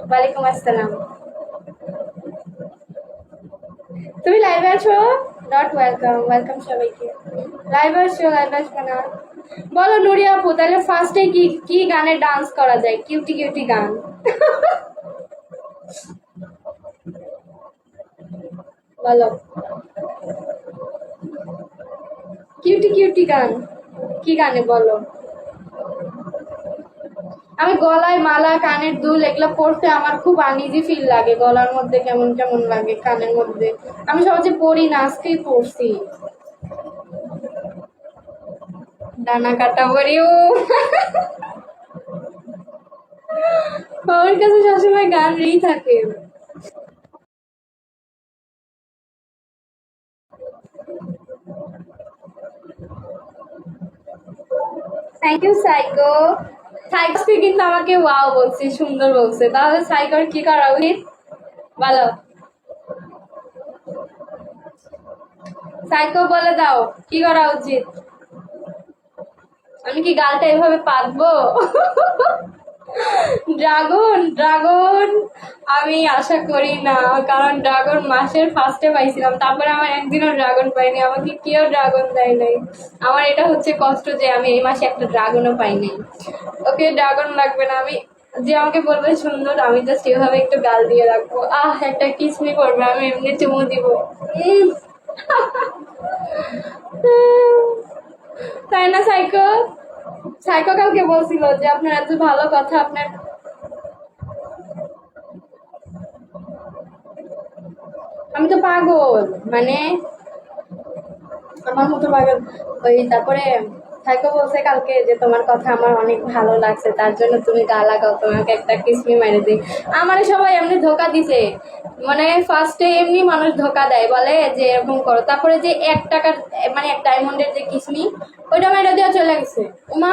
ওয়ালাইকুম আসসালাম। তুমি লাইভে আছো? নট ওয়েলকাম, ওয়েলকাম সবাইকে। লাইভে আসো, লাইভে আসবে না? বলো নুরিয়া আপু, তাহলে ফার্স্টে কি কি গানে ডান্স করা যায়? কিউটি কিউটি গান। বলো কিউটি কিউটি গান, কি গানে বলো? আমি গলায় মালা, কানের দুল এগুলো পরতে আমার খুব আনইজি ফিল লাগে, গলার মধ্যে কেমন কেমন লাগে, কানের মধ্যে। আমি সহজে পরি না, আজকেই পরছি। ডানা কাটা পরিও। আমার কাছে সবসময় গান রেই থাকে। Thank you psycho. সাইকো কিন্তু আমাকে ওয়াও বলছে, সুন্দর বলছে। তাহলে সাইকোর কি করা উচিত বলো? সাইকো বলে দাও কি করা উচিত। আমি কি গালটা এভাবে পাতবো? ড্রাগন, ড্রাগন আমি আশা করি না, কারণ ড্রাগন মাসের ফার্স্টে পাইছিলাম, তারপরে আমার একদিনও ড্রাগন পাইনি, আমাকে কেউ ড্রাগন দেয় নাই। আমার এটা হচ্ছে কষ্ট যে আমি এই মাসে একটা ড্রাগনও পাইনি। ওকে ড্রাগন লাগবে না, আমি যে আমাকে বলবে সুন্দর, আমি জাস্ট এভাবে একটু গাল দিয়ে রাখবো, একটা কিসমি করবে, আমি এমনি চুমু দিব। তাই না সাইকো? সাইকো কালকে বলছিল যে আপনার এত ভালো কথা, আপনার। আমি তো পাগল, মানে আমার মতো পাগল। ওই তারপরে সাইকো বলছে কালকে যে তোমার কথা আমার অনেক ভালো লাগছে, তার জন্য তুমি গা লাগাও, তোমাকে একটা কিসমি মেরে দিই। আমার সবাই এমনি ধোকা দিছে, মানে ফার্স্টে এমনি মানুষ ধোকা দেয়, বলে যে এরকম করো, তারপরে যে 1 টাকার মানে 1 ডায়মন্ডের যে কিসমি, ওইটা মেরে দেওয়া চলে গেছে। উমা,